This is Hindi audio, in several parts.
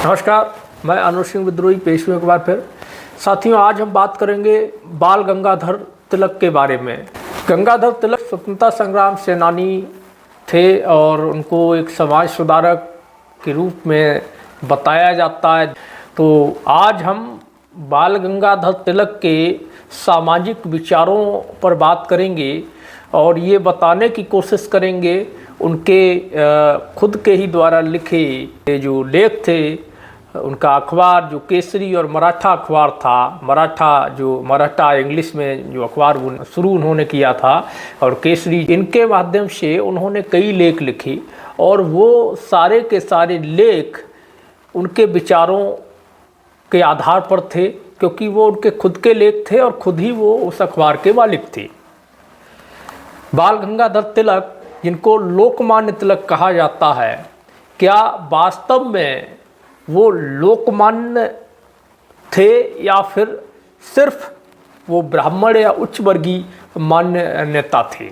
नमस्कार, मैं अनुज सिंह विद्रोही पेश हूँ एक बार फिर। साथियों, आज हम बात करेंगे बाल गंगाधर तिलक के बारे में। गंगाधर तिलक स्वतंत्रता संग्राम सेनानी थे और उनको एक समाज सुधारक के रूप में बताया जाता है। तो आज हम बाल गंगाधर तिलक के सामाजिक विचारों पर बात करेंगे और ये बताने की कोशिश करेंगे उनके खुद के ही द्वारा लिखे जो लेख थे। उनका अखबार जो केसरी और मराठा अखबार था, मराठा इंग्लिश में जो अखबार शुरू उन्होंने किया था, और केसरी, इनके माध्यम से उन्होंने कई लेख लिखे और वो सारे के सारे लेख उनके विचारों के आधार पर थे, क्योंकि वो उनके खुद के लेख थे और खुद ही वो उस अखबार के मालिक थे। बाल गंगाधर तिलक, जिनको लोकमान्य तिलक कहा जाता है, क्या वास्तव में वो लोकमान्य थे या फिर सिर्फ वो ब्राह्मण या उच्च वर्गीय मान्य नेता थे?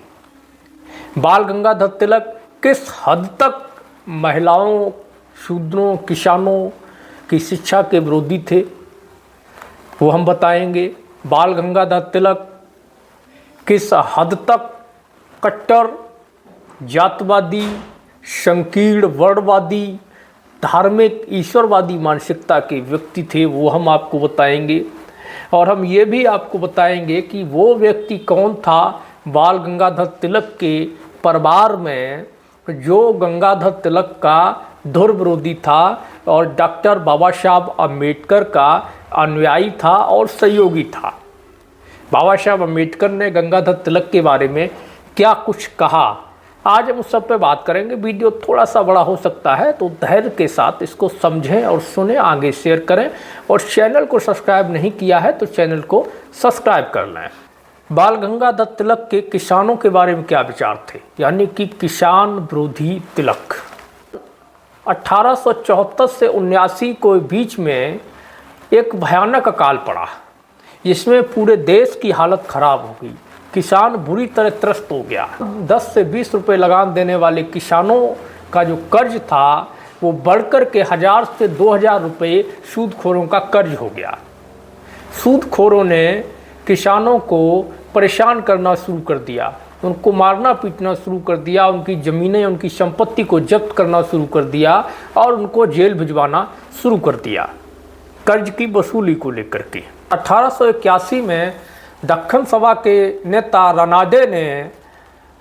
बाल गंगाधर तिलक किस हद तक महिलाओं, शूद्रों, किसानों की शिक्षा के विरोधी थे, वो हम बताएंगे। बाल गंगाधर तिलक किस हद तक कट्टर जातवादी, संकीर्ण वर्णवादी, धार्मिक ईश्वरवादी मानसिकता के व्यक्ति थे, वो हम आपको बताएंगे। और हम ये भी आपको बताएंगे कि वो व्यक्ति कौन था बाल गंगाधर तिलक के परिवार में जो गंगाधर तिलक का धुर विरोधी था और डॉक्टर बाबा साहब अम्बेडकर का अनुयायी था और सहयोगी था। बाबा साहब अम्बेडकर ने गंगाधर तिलक के बारे में क्या कुछ कहा, आज हम उस सब पे बात करेंगे। वीडियो थोड़ा सा बड़ा हो सकता है, तो धैर्य के साथ इसको समझें और सुनें, आगे शेयर करें, और चैनल को सब्सक्राइब नहीं किया है तो चैनल को सब्सक्राइब कर लें। बाल गंगाधर तिलक के किसानों के बारे में क्या विचार थे, यानी कि किसान विरोधी तिलक। 1874 से 79 के बीच में एक भयानक अकाल पड़ा, जिसमें पूरे देश की हालत खराब हो गई। किसान बुरी तरह त्रस्त हो गया। 10 से 20 रुपए लगान देने वाले किसानों का जो कर्ज था वो बढ़कर के 1000 से 2000 रुपये सूदखोरों का कर्ज हो गया। सूदखोरों ने किसानों को परेशान करना शुरू कर दिया, उनको मारना पीटना शुरू कर दिया, उनकी ज़मीनें, उनकी संपत्ति को जब्त करना शुरू कर दिया और उनको जेल भिजवाना शुरू कर दिया कर्ज की वसूली को लेकर के। 1881 में दक्खन सभा के नेता रानाडे ने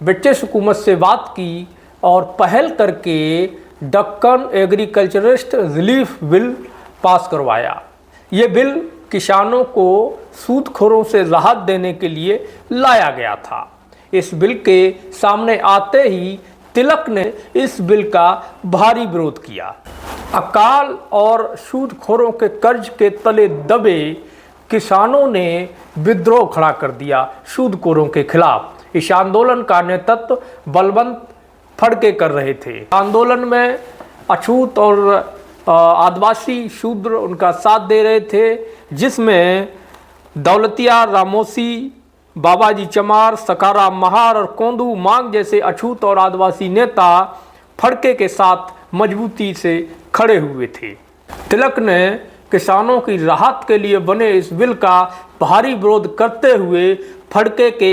ब्रिटिश हुकूमत से बात की और पहल करके Deccan agriculturist relief bill pass करवाया। ये बिल किसानों को सूदखोरों से राहत देने के लिए लाया गया था। इस बिल के सामने आते ही तिलक ने इस बिल का भारी विरोध किया। अकाल और सूदखोरों के कर्ज के तले दबे किसानों ने विद्रोह खड़ा कर दिया सूदखोरों के खिलाफ। इस आंदोलन का नेतृत्व बलवंत फड़के कर रहे थे। आंदोलन में अछूत और आदिवासी शूद्र उनका साथ दे रहे थे, जिसमें दौलतिया रामोसी, बाबाजी चमार, सखाराम महार और कोंदू मांग जैसे अछूत और आदिवासी नेता फड़के के साथ मजबूती से खड़े हुए थे। तिलक ने किसानों की राहत के लिए बने इस बिल का भारी विरोध करते हुए फड़के के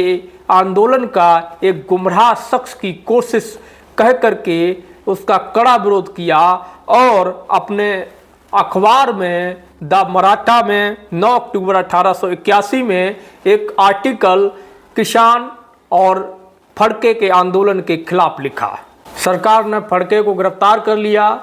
आंदोलन का एक गुमराह शख्स की कोशिश कह करके उसका कड़ा विरोध किया और अपने अखबार में द मराठा में 9 अक्टूबर 1881 में एक आर्टिकल किसान और फड़के के आंदोलन के खिलाफ लिखा। सरकार ने फड़के को गिरफ्तार कर लिया,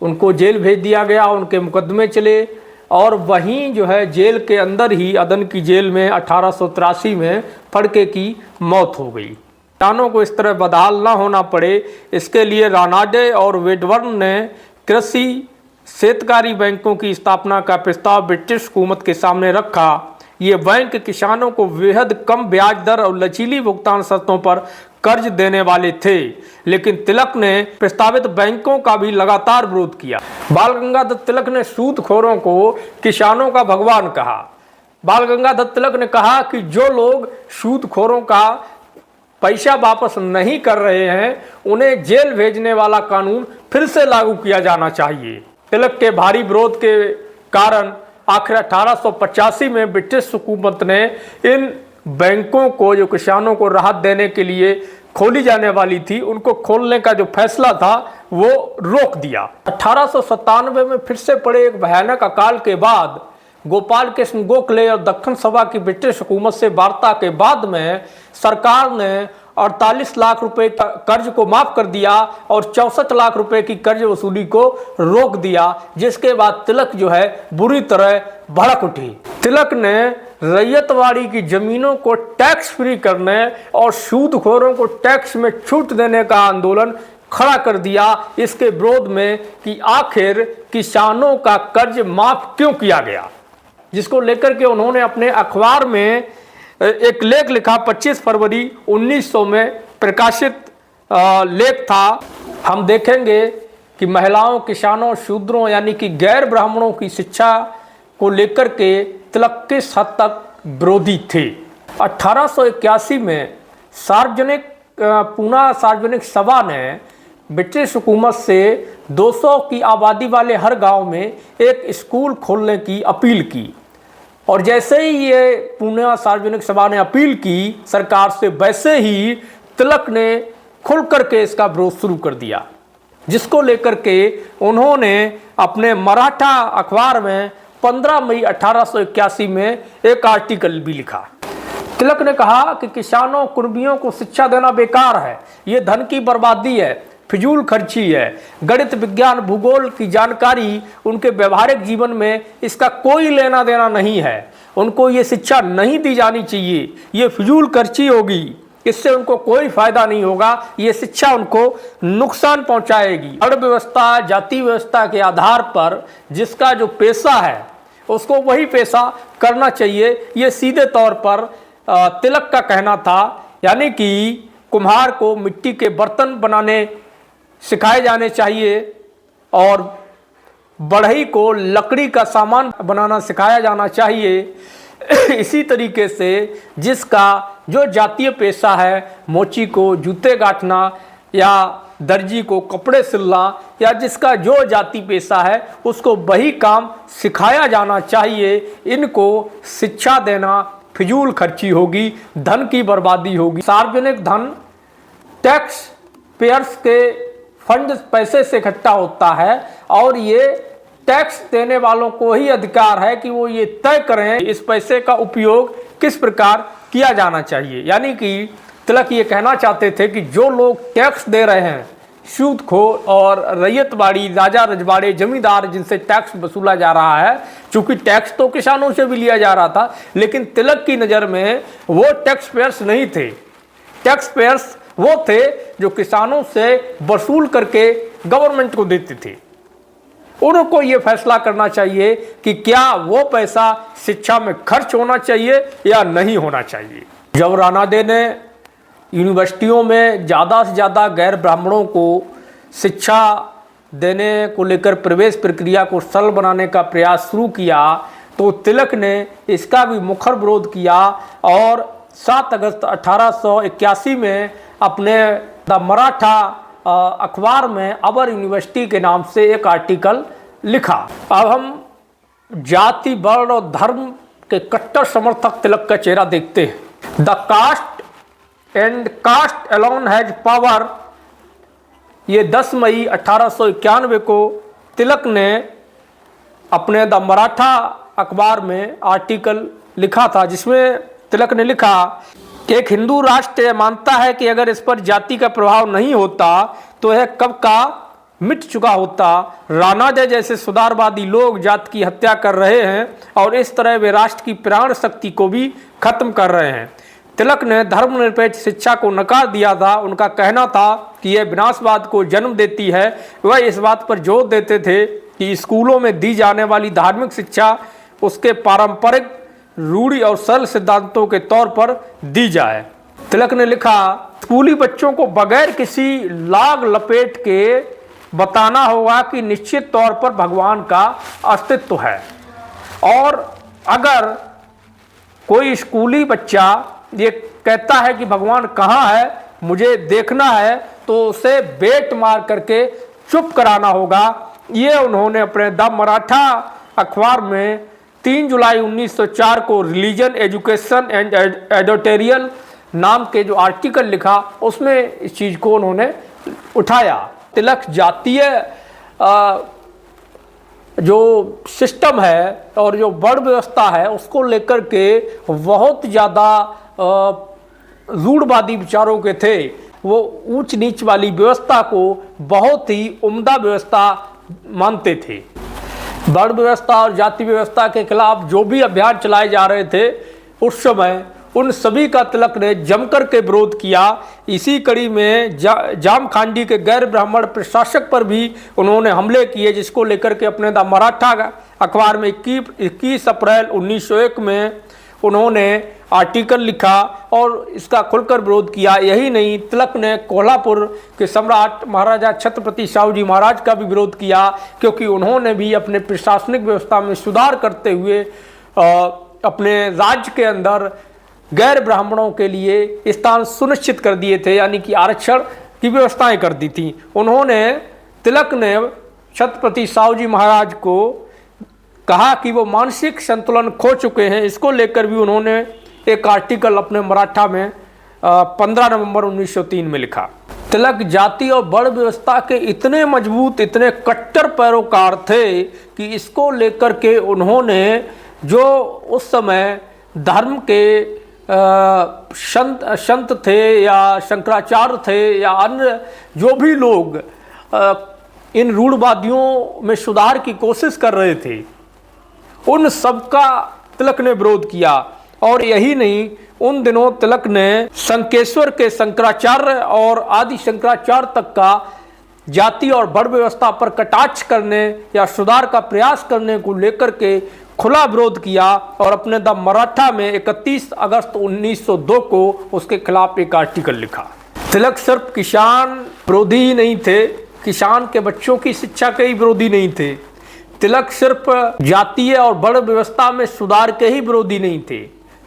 उनको जेल भेज दिया गया, उनके मुकदमे चले और वहीं जो है जेल के अंदर ही अदन की जेल में 1883 में फड़के की मौत हो गई। किसानों को इस तरह बदहाल न होना पड़े, इसके लिए रानाडे और वेडवर्न ने कृषि शेतकारी बैंकों की स्थापना का प्रस्ताव ब्रिटिश हुकूमत के सामने रखा। ये बैंक किसानों को बेहद कम ब्याज दर और लचीली भुगतान शर्तों पर कर्ज देने वाले थे, लेकिन तिलक ने प्रस्तावित बैंकों का भी लगातार विरोध किया। बाल गंगाधर तिलक ने सूदखोरों को किसानों का भगवान कहा। बाल गंगाधर तिलक ने कहा कि जो लोग सूदखोरों का पैसा वापस नहीं कर रहे हैं, उन्हें जेल भेजने वाला कानून फिर से लागू किया जाना चाहिए। तिलक के भारी विरोध के कारण आखिर 1885 में ब्रिटिश हुकूमत ने इन बैंकों को, जो किसानों को राहत देने के लिए खोली जाने वाली थी, उनको खोलने का जो फैसला था वो रोक दिया। 1897 में फिर से पड़े एक भयानक अकाल के बाद गोपाल कृष्ण गोखले और दक्कन सभा की ब्रिटिश हुकूमत से वार्ता के बाद में सरकार ने 48 लाख रुपए का कर्ज को माफ कर दिया और 64 लाख रुपए की कर्ज वसूली को रोक दिया, जिसके बाद तिलक जो है बुरी तरह भड़क उठी। तिलक ने रैयतवाड़ी की जमीनों को टैक्स फ्री करने और सूदखोरों को टैक्स में छूट देने का आंदोलन खड़ा कर दिया इसके विरोध में कि आखिर किसानों का कर्ज माफ क्यों किया गया, जिसको लेकर के उन्होंने अपने अखबार में एक लेख लिखा। 25 फरवरी 1900 में प्रकाशित लेख था। हम देखेंगे कि महिलाओं, किसानों, शूद्रों यानी कि गैर ब्राह्मणों की शिक्षा को लेकर के तिलक किस हद तक विरोधी थे। 1881 में पूना सार्वजनिक सभा ने ब्रिटिश हुकूमत से 200 की आबादी वाले हर गांव में एक स्कूल खोलने की अपील की, और जैसे ही ये पूना सार्वजनिक सभा ने अपील की सरकार से, वैसे ही तिलक ने खुल करके इसका विरोध शुरू कर दिया, जिसको लेकर के उन्होंने अपने मराठा अखबार में 15 मई 1881 में एक आर्टिकल भी लिखा। तिलक ने कहा कि किसानों, कुर्मियों को शिक्षा देना बेकार है, ये धन की बर्बादी है, फिजूल खर्ची है। गणित, विज्ञान, भूगोल की जानकारी उनके व्यवहारिक जीवन में इसका कोई लेना देना नहीं है। उनको ये शिक्षा नहीं दी जानी चाहिए, ये फिजूल खर्ची होगी, इससे उनको कोई फायदा नहीं होगा, ये शिक्षा उनको नुकसान पहुंचाएगी। वर्ण व्यवस्था, जाति व्यवस्था के आधार पर जिसका जो पेशा है उसको वही पेशा करना चाहिए, ये सीधे तौर पर तिलक का कहना था। यानी कि कुम्हार को मिट्टी के बर्तन बनाने सिखाए जाने चाहिए और बढ़ई को लकड़ी का सामान बनाना सिखाया जाना चाहिए। इसी तरीके से जिसका जो जातीय पेशा है, मोची को जूते गांठना या दर्जी को कपड़े सिलना, या जिसका जो जाति पेशा है उसको वही काम सिखाया जाना चाहिए। इनको शिक्षा देना फिजूल खर्ची होगी, धन की बर्बादी होगी। सार्वजनिक धन टैक्स पेयर्स के फंड पैसे से इकट्ठा होता है और ये टैक्स देने वालों को ही अधिकार है कि वो ये तय करें इस पैसे का उपयोग किस प्रकार किया जाना चाहिए। यानी कि तिलक ये कहना चाहते थे कि जो लोग टैक्स दे रहे हैं, सूदखोर और रैयतवाड़ी, राजा रजवाड़े, जमींदार जिनसे टैक्स वसूला जा रहा है, चूंकि टैक्स तो किसानों से भी लिया जा रहा था, लेकिन तिलक की नज़र में वो टैक्स पेयर्स नहीं थे। टैक्स पेयर्स वो थे जो किसानों से वसूल करके गवर्नमेंट को देते थे। उनको ये फैसला करना चाहिए कि क्या वो पैसा शिक्षा में खर्च होना चाहिए या नहीं होना चाहिए। जब रानादे ने यूनिवर्सिटियों में ज़्यादा से ज़्यादा गैर ब्राह्मणों को शिक्षा देने को लेकर प्रवेश प्रक्रिया को सरल बनाने का प्रयास शुरू किया, तो तिलक ने इसका भी मुखर विरोध किया और 7 अगस्त 1881 में अपने द मराठा अखबार में अवर यूनिवर्सिटी के नाम से एक आर्टिकल लिखा। अब हम जाति, वर्ण और धर्म के कट्टर समर्थक तिलक का चेहरा देखते हैं। The caste and caste alone has power, ये 10 मई 1891 को तिलक ने अपने द मराठा अखबार में आर्टिकल लिखा था, जिसमें तिलक ने लिखा कि एक हिंदू राष्ट्र मानता है कि अगर इस पर जाति का प्रभाव नहीं होता तो यह कब का मिट चुका होता। रानादे जैसे सुधारवादी लोग जाति की हत्या कर रहे हैं और इस तरह वे राष्ट्र की प्राण शक्ति को भी खत्म कर रहे हैं। तिलक ने धर्मनिरपेक्ष शिक्षा को नकार दिया था। उनका कहना था कि यह विनाशवाद को जन्म देती है। वह इस बात पर जोर देते थे कि स्कूलों में दी जाने वाली धार्मिक शिक्षा उसके पारंपरिक रूढ़ि और सरल सिद्धांतों के तौर पर दी जाए। तिलक ने लिखा, स्कूली बच्चों को बगैर किसी लाग लपेट के बताना होगा कि निश्चित तौर पर भगवान का अस्तित्व है, और अगर कोई स्कूली बच्चा ये कहता है कि भगवान कहाँ है, मुझे देखना है, तो उसे बेट मार करके चुप कराना होगा। ये उन्होंने अपने द मराठा अखबार में 3 जुलाई 1904 को रिलीजन एजुकेशन एंड एडिटोरियल नाम के जो आर्टिकल लिखा उसमें इस चीज़ को उन्होंने उठाया। तिलक जातीय जो सिस्टम है और जो वर्ण व्यवस्था है उसको लेकर के बहुत ज़्यादा रूढ़वादी विचारों के थे। वो ऊंच नीच वाली व्यवस्था को बहुत ही उम्दा व्यवस्था मानते थे। वर्ण व्यवस्था और जाति व्यवस्था के खिलाफ जो भी अभियान चलाए जा रहे थे उस समय उन सभी का तिलक ने जमकर के विरोध किया। इसी कड़ी में जामखांडी के गैर ब्राह्मण प्रशासक पर भी उन्होंने हमले किए, जिसको लेकर के अपने द मराठा अखबार में 21 अप्रैल 1901 में उन्होंने आर्टिकल लिखा और इसका खुलकर विरोध किया। यही नहीं, तिलक ने कोल्हापुर के सम्राट महाराजा छत्रपति शाहू जी महाराज का भी विरोध किया, क्योंकि उन्होंने भी अपने प्रशासनिक व्यवस्था में सुधार करते हुए अपने राज्य के अंदर गैर ब्राह्मणों के लिए स्थान सुनिश्चित कर दिए थे, यानी कि आरक्षण की व्यवस्थाएं कर दी थी। तिलक ने छत्रपति शाहू जी महाराज को कहा कि वो मानसिक संतुलन खो चुके हैं। इसको लेकर भी उन्होंने एक आर्टिकल अपने मराठा में 15 नवंबर 1903 में लिखा। तिलक जाति और वर्ण व्यवस्था के इतने मजबूत, इतने कट्टर पैरोकार थे कि इसको लेकर के उन्होंने जो उस समय धर्म के संत थे या शंकराचार्य थे या अन्य जो भी लोग इन रूढ़वादियों में सुधार की कोशिश कर रहे थे, उन सबका तिलक ने विरोध किया। और यही नहीं, उन दिनों तिलक ने शंकेश्वर के शंकराचार्य और आदि शंकराचार्य तक का जाति और वर्ण व्यवस्था पर कटाक्ष करने या सुधार का प्रयास करने को लेकर के खुला विरोध किया और अपने द मराठा में 31 अगस्त 1902 को उसके खिलाफ एक आर्टिकल लिखा। तिलक सिर्फ किसान विरोधी ही नहीं थे, किसान के बच्चों की शिक्षा के ही विरोधी नहीं थे। तिलक सिर्फ जातीय और वर्ण व्यवस्था में सुधार के ही विरोधी नहीं थे।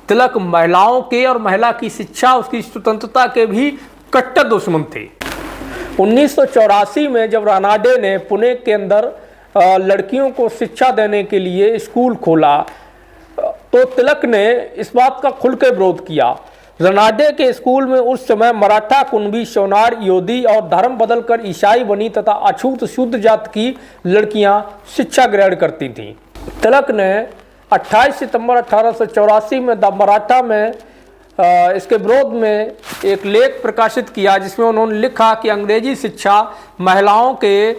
तिलक महिलाओं के और महिला की शिक्षा, उसकी स्वतंत्रता के भी कट्टर दुश्मन थे। 1984 में जब रानाडे ने पुणे के अंदर लड़कियों को शिक्षा देने के लिए स्कूल खोला तो तिलक ने इस बात का खुल के विरोध किया। रानाडे के स्कूल में उस समय मराठा, कुणबी, सोनार, योधी और धर्म बदलकर ईसाई बनी तथा अछूत शुद्ध जात की लड़कियां शिक्षा ग्रहण करती थीं। तिलक ने 28 सितंबर 1884 में द मराठा में इसके विरोध में एक लेख प्रकाशित किया, जिसमें उन्होंने लिखा कि अंग्रेजी शिक्षा महिलाओं के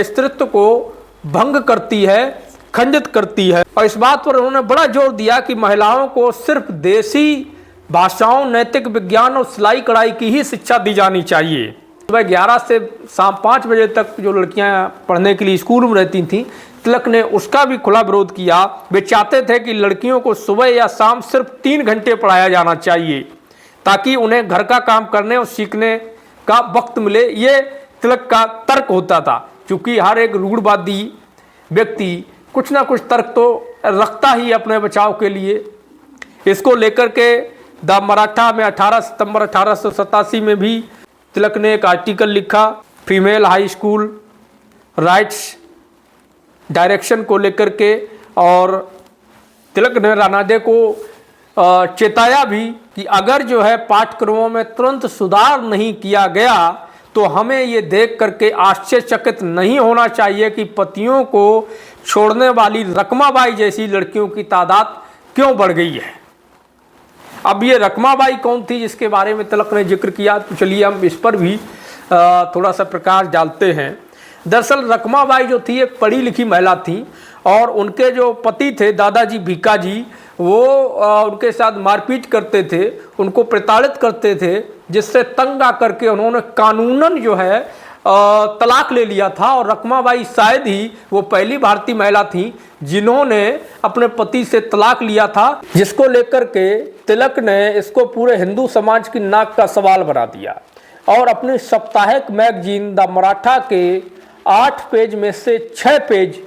स्त्रीत्व को भंग करती है, खंडित करती है। और इस बात पर उन्होंने बड़ा जोर दिया कि महिलाओं को सिर्फ देसी भाषाओं, नैतिक विज्ञान और सिलाई कढ़ाई की ही शिक्षा दी जानी चाहिए। सुबह 11 से शाम 5 बजे तक जो लड़कियां पढ़ने के लिए स्कूल में रहती थीं, तिलक ने उसका भी खुला विरोध किया। वे चाहते थे कि लड़कियों को सुबह या शाम सिर्फ 3 घंटे पढ़ाया जाना चाहिए ताकि उन्हें घर का काम करने और सीखने का वक्त मिले। ये तिलक का तर्क होता था, क्योंकि हर एक रूढ़वादी व्यक्ति कुछ ना कुछ तर्क तो रखता ही अपने बचाव के लिए। इसको लेकर के द मराठा में 18 सितंबर 1887 में भी तिलक ने एक आर्टिकल लिखा, female high school rights direction को लेकर के। और तिलक ने रानाडे को चेताया भी कि अगर जो है पाठ्यक्रमों में तुरंत सुधार नहीं किया गया तो हमें ये देख करके आश्चर्यचकित नहीं होना चाहिए कि पतियों को छोड़ने वाली रकमाबाई जैसी लड़कियों की तादाद क्यों बढ़ गई है। अब ये रकमाबाई कौन थी जिसके बारे में तिलक ने जिक्र किया, तो चलिए हम इस पर भी थोड़ा सा प्रकाश डालते हैं। दरअसल रकमाबाई जो थी एक पढ़ी लिखी महिला थी और उनके जो पति थे दादाजी भीकाजी, वो उनके साथ मारपीट करते थे, उनको प्रताड़ित करते थे, जिससे तंग आकर के उन्होंने कानूनन जो है तलाक ले लिया था। और रकमाबाई शायद ही वो पहली भारतीय महिला थी जिन्होंने अपने पति से तलाक लिया था, जिसको लेकर के तिलक ने इसको पूरे हिंदू समाज की नाक का सवाल बना दिया और अपनी साप्ताहिक मैगजीन द मराठा के 8 पेज में से 6 पेज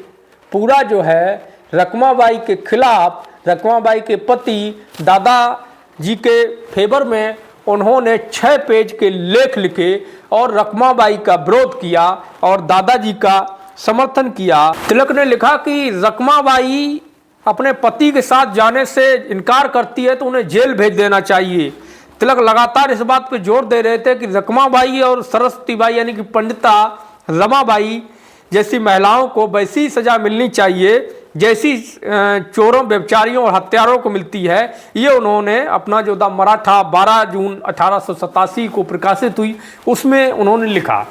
पूरा जो है रकमाबाई के खिलाफ, रकमाबाई के पति दादाजी के फेवर में उन्होंने 6 पेज के लेख लिखे और रकमाबाई का विरोध किया और दादाजी का समर्थन किया। तिलक ने लिखा कि रकमाबाई अपने पति के साथ जाने से इनकार करती है तो उन्हें जेल भेज देना चाहिए। तिलक लगातार इस बात पर जोर दे रहे थे कि रकमाबाई और सरस्वतीबाई यानी कि पंडिता रमाबाई जैसी महिलाओं को वैसी सजा मिलनी चाहिए जैसी चोरों, व्यभिचारियों और हत्यारों को मिलती है। ये उन्होंने अपना जो द मराठा 12 जून 1887 को प्रकाशित हुई उसमें उन्होंने लिखा।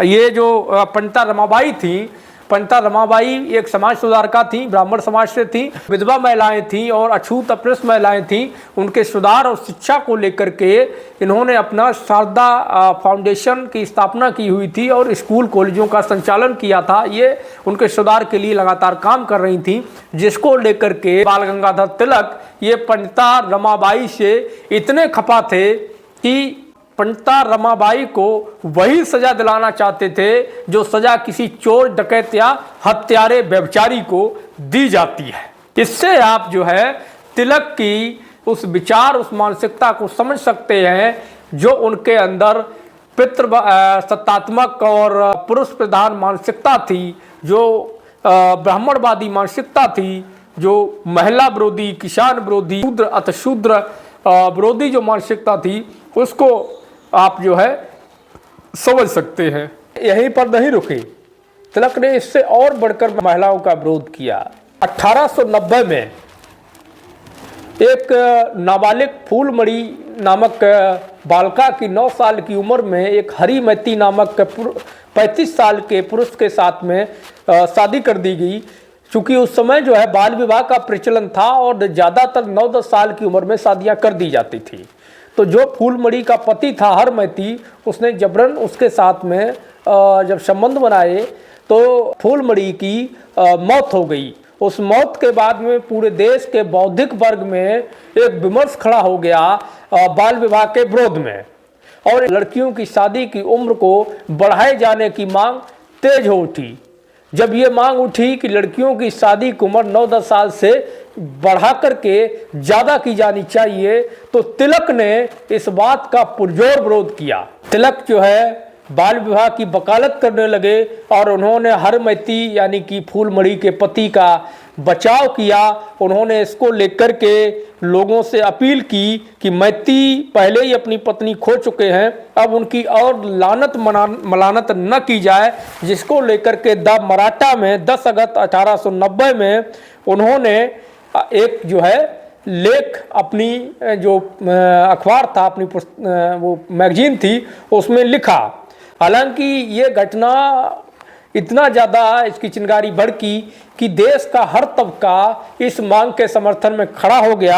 ये जो पंडिता रमाबाई थी, पंडिता रमाबाई एक समाज सुधारका थी, ब्राह्मण समाज से थी, विधवा महिलाएं थीं और अछूत अप्रसन्न महिलाएं थीं। उनके सुधार और शिक्षा को लेकर के इन्होंने अपना शारदा फाउंडेशन की स्थापना की हुई थी और स्कूल कॉलेजों का संचालन किया था। ये उनके सुधार के लिए लगातार काम कर रही थी, जिसको लेकर के बाल गंगाधर तिलक ये पंडिता रमाबाई से इतने खफा थे कि पंडिता रमाबाई को वही सजा दिलाना चाहते थे जो सजा किसी चोर, डकैत या हत्यारे, व्यभिचारी को दी जाती है। इससे आप जो है तिलक की उस विचार, उस मानसिकता को समझ सकते हैं जो उनके अंदर पितृ सत्तात्मक और पुरुष प्रधान मानसिकता थी, जो ब्राह्मणवादी मानसिकता थी, जो महिला विरोधी, किसान विरोधी, शूद्र अतशूद्र विरोधी जो मानसिकता थी उसको आप जो है समझ सकते हैं। यहीं पर नहीं रुके, तिलक ने इससे और बढ़कर महिलाओं का विरोध किया। 1890 में एक नाबालिग फूलमणि नामक बालिका की 9 साल की उम्र में एक हरिमती नामक 35 साल के पुरुष के साथ में शादी कर दी गई। चूँकि उस समय जो है बाल विवाह का प्रचलन था और ज़्यादातर 9-10 साल की उम्र में शादियाँ कर दी जाती थी। तो जो फूलमणि का पति था हरमती, उसने जबरन उसके साथ में जब संबंध बनाए तो फूलमणि की मौत हो गई। उस मौत के बाद में पूरे देश के बौद्धिक वर्ग में एक विमर्श खड़ा हो गया बाल विवाह के विरोध में, और लड़कियों की शादी की उम्र को बढ़ाए जाने की मांग तेज हो उठी। जब ये मांग उठी कि लड़कियों की शादी की उम्र 9-10 साल से बढ़ा करके ज़्यादा की जानी चाहिए, तो तिलक ने इस बात का पुरजोर विरोध किया। तिलक जो है बाल विवाह की वकालत करने लगे और उन्होंने हरमती यानी कि फूलमणि के पति का बचाव किया। उन्होंने इसको लेकर के लोगों से अपील की कि मैती पहले ही अपनी पत्नी खो चुके हैं, अब उनकी और लानत मलानत न की जाए, जिसको लेकर के द मराठा में 10 अगस्त 1890 में उन्होंने एक जो है लेख अपनी जो अखबार था, अपनी वो मैगजीन थी, उसमें लिखा। हालांकि ये घटना इतना ज़्यादा इसकी चिंगारी भड़की कि देश का हर तबका इस मांग के समर्थन में खड़ा हो गया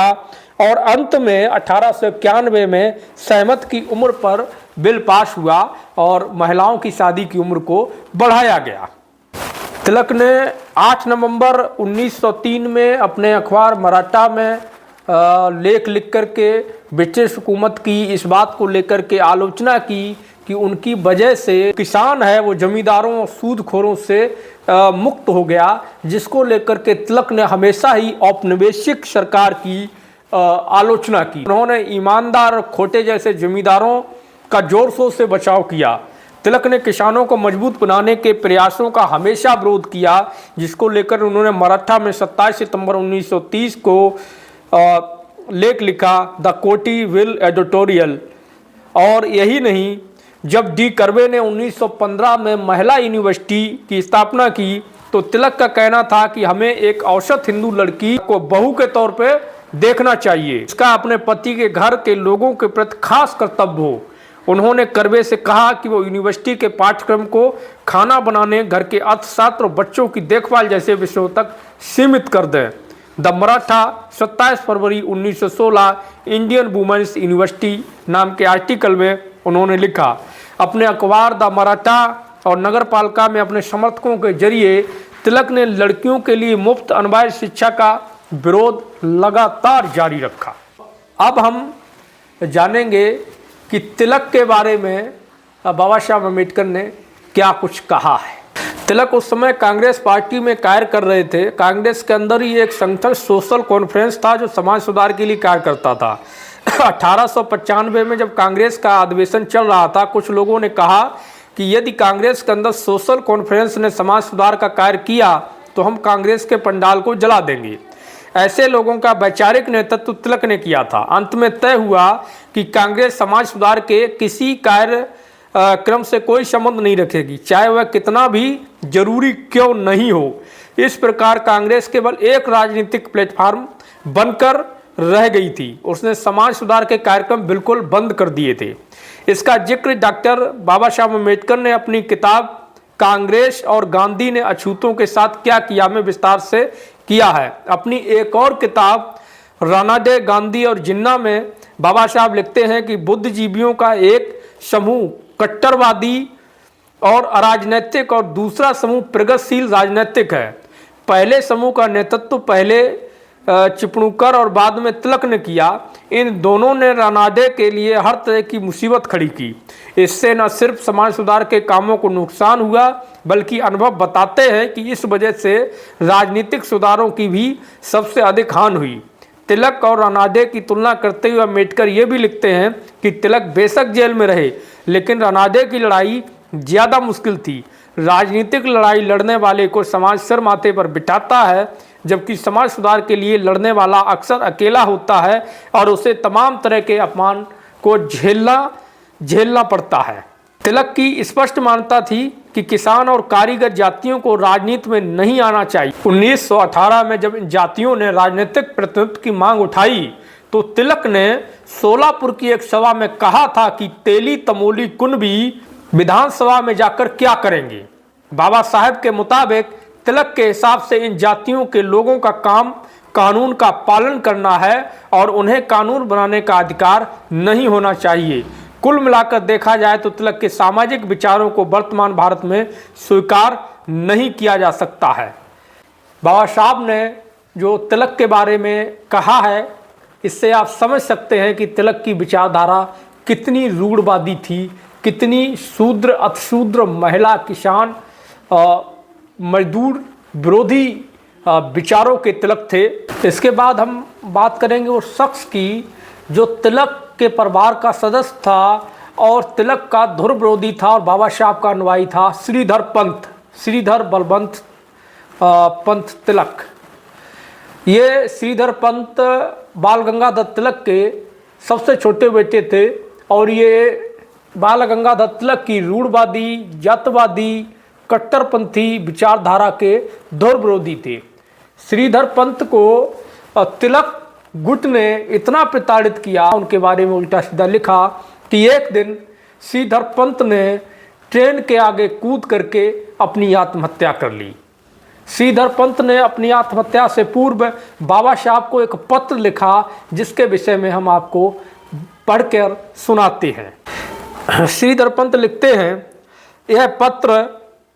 और अंत में 1891 में सहमत की उम्र पर बिल पास हुआ और महिलाओं की शादी की उम्र को बढ़ाया गया। तिलक ने 8 नवंबर 1903 में अपने अखबार मराठा में लेख लिख कर के ब्रिटिश हुकूमत की इस बात को लेकर के आलोचना की कि उनकी वजह से किसान है वो जमींदारों और सूदखोरों से मुक्त हो गया, जिसको लेकर के तिलक ने हमेशा ही औपनिवेशिक सरकार की आलोचना की। उन्होंने ईमानदार और खोटे जैसे जमींदारों का जोर शोर से बचाव किया। तिलक ने किसानों को मजबूत बनाने के प्रयासों का हमेशा विरोध किया, जिसको लेकर उन्होंने मराठा में 27 सितंबर 1930 को लेख लिखा, द कोटी विल एडिटोरियल। और यही नहीं, जब डी कर्वे ने 1915 में महिला यूनिवर्सिटी की स्थापना की तो तिलक का कहना था कि हमें एक औसत हिंदू लड़की को बहू के तौर पे देखना चाहिए, इसका अपने पति के घर के लोगों के प्रति खास कर्तव्य हो। उन्होंने कर्वे से कहा कि वो यूनिवर्सिटी के पाठ्यक्रम को खाना बनाने, घर के अर्थशास्त्र और बच्चों की देखभाल जैसे विषयों तक सीमित कर दें। द मराठा 27 फरवरी 1916 इंडियन वुमेन्स यूनिवर्सिटी नाम के आर्टिकल में उन्होंने लिखा। अपने अखबार द मराठा और नगर पालिका में अपने समर्थकों के जरिए तिलक ने लड़कियों के लिए मुफ्त अनिवार्य शिक्षा का विरोध लगातार जारी रखा। अब हम जानेंगे कि तिलक के बारे में बाबा साहब अम्बेडकर ने क्या कुछ कहा है। तिलक उस समय कांग्रेस पार्टी में कार्य कर रहे थे। कांग्रेस के अंदर ही एक संगठन सोशल कॉन्फ्रेंस था जो समाज सुधार के लिए कार्य करता था। 1895 में जब कांग्रेस का अधिवेशन चल रहा था, कुछ लोगों ने कहा कि यदि कांग्रेस के अंदर सोशल कॉन्फ्रेंस ने समाज सुधार का कार्य किया तो हम कांग्रेस के पंडाल को जला देंगे। ऐसे लोगों का वैचारिक नेतृत्व तिलक ने किया था। अंत में तय हुआ कि कांग्रेस समाज सुधार के किसी कार्य क्रम से कोई संबंध नहीं रखेगी, चाहे वह कितना भी जरूरी क्यों नहीं हो। इस प्रकार कांग्रेस केवल एक राजनीतिक प्लेटफॉर्म बनकर रह गई थी। उसने समाज सुधार के कार्यक्रम बिल्कुल बंद कर दिए थे। इसका जिक्र डॉक्टर बाबा साहब अम्बेडकर ने अपनी किताब कांग्रेस और गांधी ने अछूतों के साथ क्या किया में विस्तार से किया है। अपनी एक और किताब रानाडे, गांधी और जिन्ना में बाबा साहब लिखते हैं कि बुद्धिजीवियों का एक समूह कट्टरवादी और अराजनैतिक और दूसरा समूह प्रगतिशील राजनैतिक है। पहले समूह का नेतृत्व पहले चिपळूणकर और बाद में तिलक ने किया। इन दोनों ने रानाडे के लिए हर तरह की मुसीबत खड़ी की। इससे न सिर्फ समाज सुधार के कामों को नुकसान हुआ, बल्कि अनुभव बताते हैं कि इस वजह से राजनीतिक सुधारों की भी सबसे अधिक हानि हुई। तिलक और रानाडे की तुलना करते हुए अम्बेडकर ये भी लिखते हैं कि तिलक बेशक जेल में रहे, लेकिन रानाडे की लड़ाई ज़्यादा मुश्किल थी। राजनीतिक लड़ाई लड़ने वाले को समाज सिर माथे पर बिठाता है, जबकि समाज सुधार के लिए लड़ने वाला अक्सर अकेला होता है और उसे तमाम तरह के अपमान को झेलना पड़ता है। तिलक की स्पष्ट मान्यता थी कि किसान और कारीगर जातियों को राजनीति में नहीं आना चाहिए। 1918 में जब इन जातियों ने राजनीतिक प्रतिनिधित्व की मांग उठाई तो तिलक ने सोलापुर की एक सभा में कहा था कि तेली तमोली कुनबी विधानसभा में जाकर क्या करेंगे। बाबा साहब के मुताबिक तिलक के हिसाब से इन जातियों के लोगों का काम कानून का पालन करना है और उन्हें कानून बनाने का अधिकार नहीं होना चाहिए। कुल मिलाकर देखा जाए तो तिलक के सामाजिक विचारों को वर्तमान भारत में स्वीकार नहीं किया जा सकता है। बाबा साहब ने जो तिलक के बारे में कहा है, इससे आप समझ सकते हैं कि तिलक की विचारधारा कितनी रूढ़वादी थी, कितनी शूद्र अतिशूद्र महिला किसान मजदूर विरोधी विचारों के तिलक थे। इसके बाद हम बात करेंगे उस शख्स की जो तिलक के परिवार का सदस्य था और तिलक का धुर विरोधी था और बाबा साहब का अनुयायी था, श्रीधर पंत, श्रीधर बलवंत पंत तिलक। ये श्रीधर पंत बाल गंगाधर तिलक के सबसे छोटे बेटे थे और ये बाल गंगाधर तिलक की रूढ़वादी, जातवादी, कट्टरपंथी विचारधारा के धुर विरोधी थे। श्रीधर पंत को तिलक गुट ने इतना प्रताड़ित किया, उनके बारे में उल्टा सीधा लिखा कि एक दिन श्रीधर पंत ने ट्रेन के आगे कूद करके अपनी आत्महत्या कर ली। श्रीधर पंत ने अपनी आत्महत्या से पूर्व बाबा साहब को एक पत्र लिखा, जिसके विषय में हम आपको पढ़कर सुनाते हैं। श्रीधर पंत लिखते हैं, यह पत्र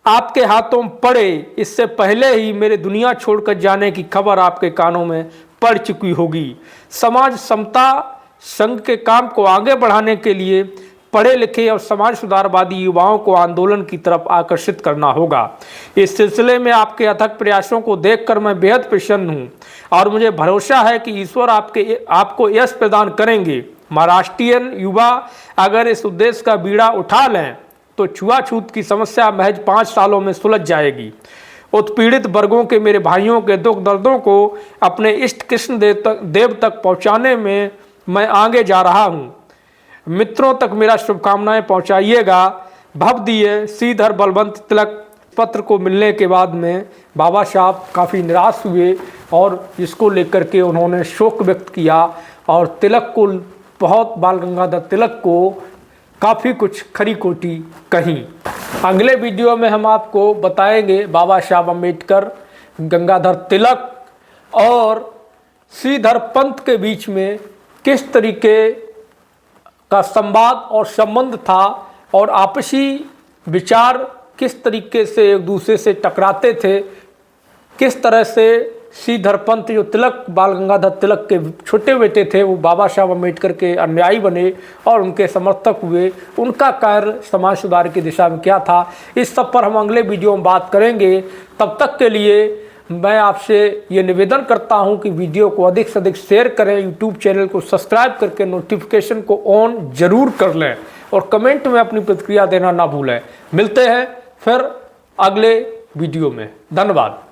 आपके हाथों में पड़े इससे पहले ही मेरे दुनिया छोड़कर जाने की खबर आपके कानों में पड़ चुकी होगी। समाज समता संघ के काम को आगे बढ़ाने के लिए पढ़े लिखे और समाज सुधारवादी युवाओं को आंदोलन की तरफ आकर्षित करना होगा। इस सिलसिले में आपके अथक प्रयासों को देखकर मैं बेहद प्रसन्न हूँ और मुझे भरोसा है कि ईश्वर आपको यश प्रदान करेंगे। महाराष्ट्रियन युवा अगर इस उद्देश्य का बीड़ा उठा लें तो छुआछूत की समस्या महज 5 सालों में सुलझ जाएगी। उत्पीड़ित वर्गों के मेरे भाइयों के दुख दर्दों को अपने इष्ट कृष्ण देव तक पहुंचाने में मैं आगे जा रहा हूं। मित्रों तक मेरा शुभकामनाएं पहुंचाइएगा। भवदीय श्रीधर बलवंत तिलक। पत्र को मिलने के बाद में बाबा साहब काफ़ी निराश हुए और इसको लेकर के उन्होंने शोक व्यक्त किया और तिलक को बहुत बाल गंगाधर तिलक को काफ़ी कुछ खरी खोटी कही। अगले वीडियो में हम आपको बताएंगे बाबा साहब अम्बेडकर, गंगाधर तिलक और श्रीधर पंत के बीच में किस तरीके का संवाद और संबंध था और आपसी विचार किस तरीके से एक दूसरे से टकराते थे, किस तरह से श्रीधर पंत जो तिलक बाल गंगाधर तिलक के छोटे बेटे थे वो बाबा साहब अम्बेडकर के अनुयायी बने और उनके समर्थक हुए, उनका कार्य समाज सुधार की दिशा में क्या था, इस सब पर हम अगले वीडियो में बात करेंगे। तब तक के लिए मैं आपसे ये निवेदन करता हूं कि वीडियो को अधिक से अधिक शेयर करें, यूट्यूब चैनल को सब्सक्राइब करके नोटिफिकेशन को ऑन जरूर कर लें और कमेंट में अपनी प्रतिक्रिया देना ना भूलें। मिलते हैं फिर अगले वीडियो में। धन्यवाद।